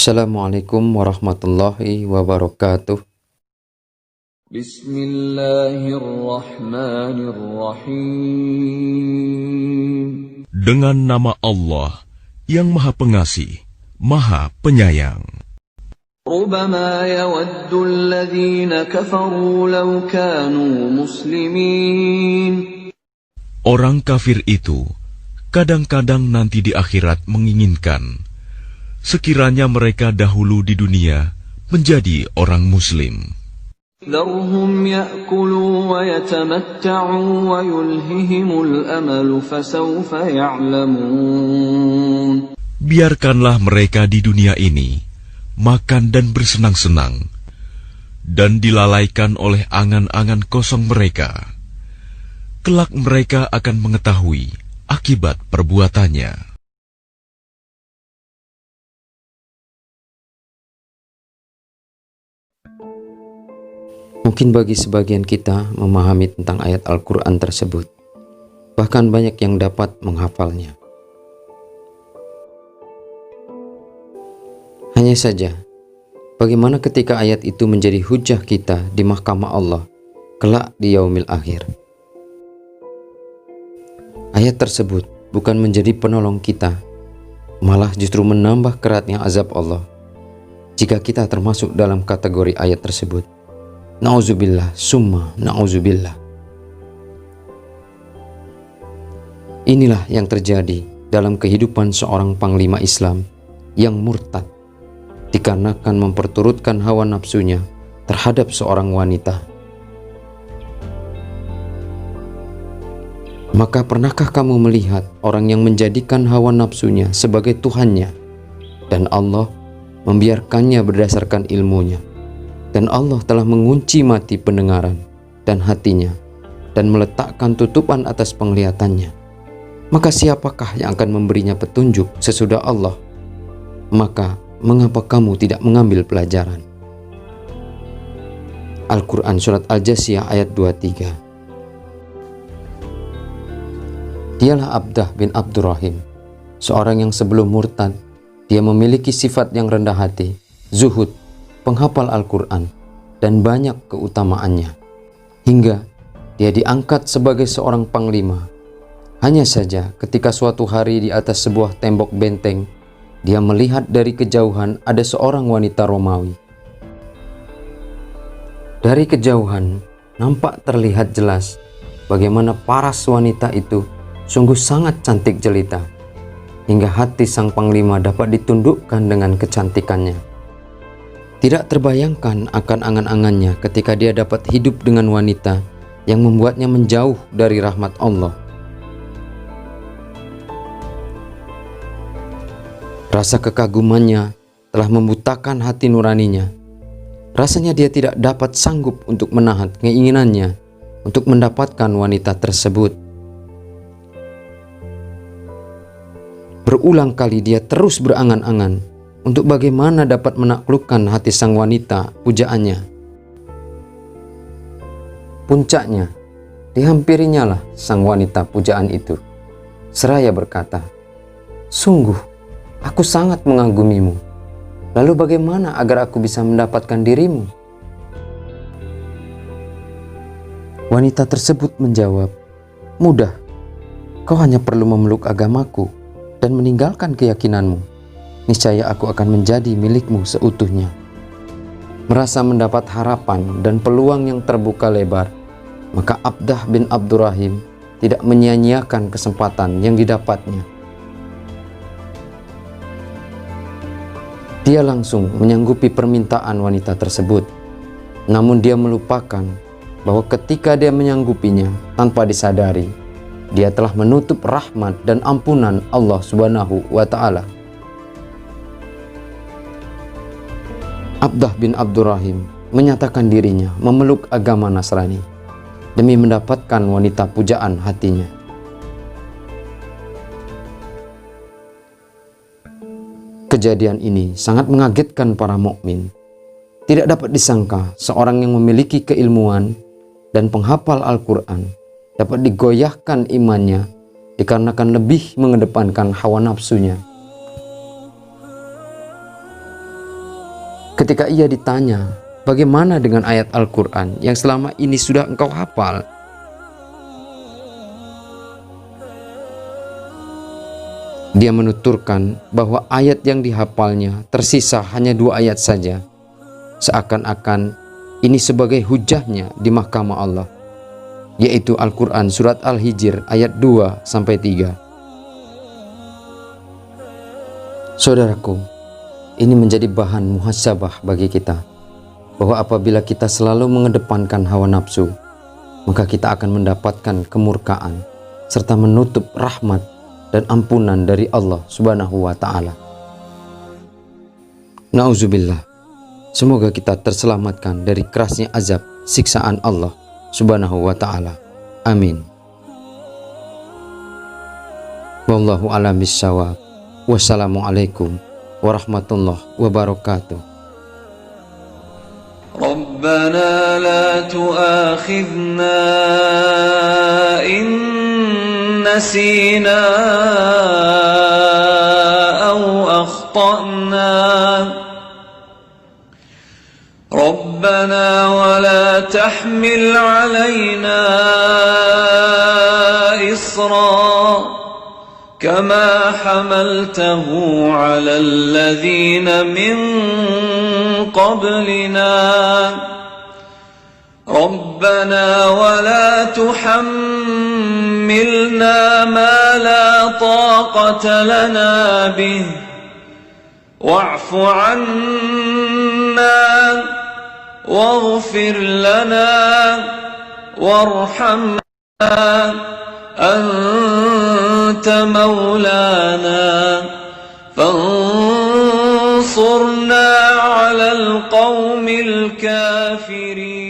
Assalamualaikum warahmatullahi wabarakatuh. Bismillahirrahmanirrahim. Dengan nama Allah yang Maha Pengasih, Maha Penyayang. Rubbama yawaddu alladhina kafaru law kanu muslimin. Orang kafir itu kadang-kadang nanti di akhirat menginginkan sekiranya mereka dahulu di dunia menjadi orang Muslim. Dharhum ya'kulu wa yatamatta'u wa yulhihimul amalu fasawfa ya'lamun. Biarkanlah mereka di dunia ini makan dan bersenang-senang, dan dilalaikan oleh angan-angan kosong mereka. Kelak mereka akan mengetahui akibat perbuatannya. Mungkin bagi sebagian kita memahami tentang ayat Al-Quran tersebut, bahkan banyak yang dapat menghafalnya. Hanya saja, bagaimana ketika ayat itu menjadi hujah kita di mahkamah Allah, kelak di yaumil akhir? Ayat tersebut bukan menjadi penolong kita, malah justru menambah keratnya azab Allah jika kita termasuk dalam kategori ayat tersebut. Na'udzubillah, summa na'udzubillah. Inilah yang terjadi dalam kehidupan seorang panglima Islam yang murtad dikarenakan memperturutkan hawa nafsunya terhadap seorang wanita. Maka pernahkah kamu melihat orang yang menjadikan hawa nafsunya sebagai Tuhannya, dan Allah membiarkannya berdasarkan ilmunya? Dan Allah telah mengunci mati pendengaran dan hatinya dan meletakkan tutupan atas penglihatannya. Maka siapakah yang akan memberinya petunjuk sesudah Allah? Maka mengapa kamu tidak mengambil pelajaran? Al-Quran Surat Al-Jasiyah ayat 23. Dialah Abdah bin Abdurrahim, seorang yang sebelum murtad, dia memiliki sifat yang rendah hati, zuhud, penghafal Al-Quran, dan banyak keutamaannya, hingga dia diangkat sebagai seorang panglima. Hanya saja ketika suatu hari di atas sebuah tembok benteng, dia melihat dari kejauhan ada seorang wanita Romawi. Dari kejauhan nampak terlihat jelas bagaimana paras wanita itu sungguh sangat cantik jelita, hingga hati sang panglima dapat ditundukkan dengan kecantikannya. Tidak terbayangkan akan angan-angannya ketika dia dapat hidup dengan wanita yang membuatnya menjauh dari rahmat Allah. Rasa kekagumannya telah membutakan hati nuraninya. Rasanya dia tidak dapat sanggup untuk menahan keinginannya untuk mendapatkan wanita tersebut. Berulang kali dia terus berangan-angan untuk bagaimana dapat menaklukkan hati sang wanita pujaannya. Puncaknya, dihampirinya lah sang wanita pujaan itu, seraya berkata, "Sungguh, aku sangat mengagumimu. Lalu bagaimana agar aku bisa mendapatkan dirimu?" Wanita tersebut menjawab, "Mudah, kau hanya perlu memeluk agamaku dan meninggalkan keyakinanmu. Niscaya aku akan menjadi milikmu seutuhnya." Merasa mendapat harapan dan peluang yang terbuka lebar, maka Abdah bin Abdurrahim tidak menyia-nyiakan kesempatan yang didapatnya. Dia langsung menyanggupi permintaan wanita tersebut. Namun dia melupakan bahwa ketika dia menyanggupinya tanpa disadari, dia telah menutup rahmat dan ampunan Allah Subhanahu wa Ta'ala. Abdah bin Abdurrahim menyatakan dirinya memeluk agama Nasrani demi mendapatkan wanita pujaan hatinya. Kejadian ini sangat mengagetkan para mukmin. Tidak dapat disangka seorang yang memiliki keilmuan dan penghafal Al-Quran dapat digoyahkan imannya dikarenakan lebih mengedepankan hawa nafsunya. Ketika ia ditanya, bagaimana dengan ayat Al-Quran yang selama ini sudah engkau hafal? Dia menuturkan bahwa ayat yang dihafalnya tersisa hanya 2 ayat saja, seakan-akan ini sebagai hujahnya di mahkamah Allah, yaitu Al-Quran surat Al-Hijr ayat 2-3. Saudaraku, ini menjadi bahan muhasabah bagi kita, bahwa apabila kita selalu mengedepankan hawa nafsu, maka kita akan mendapatkan kemurkaan serta menutup rahmat dan ampunan dari Allah Subhanahu wa ta'ala. Na'udzubillah. Semoga kita terselamatkan dari kerasnya azab siksaan Allah Subhanahu wa ta'ala. Amin. Wallahu a'lam bishawab. Wassalamualaikum warahmatullahi wabarakatuh. ربنا لا تؤاخذنا إن نسينا أو أخطأنا ربنا ولا تحمل علينا إصرا كما حملته على الذين من قبلنا ربنا ولا تحملنا ما لا طاقة لنا به واعف عنا واغفر لنا وارحمنا أنت مولانا فانصرنا على القوم الكافرين.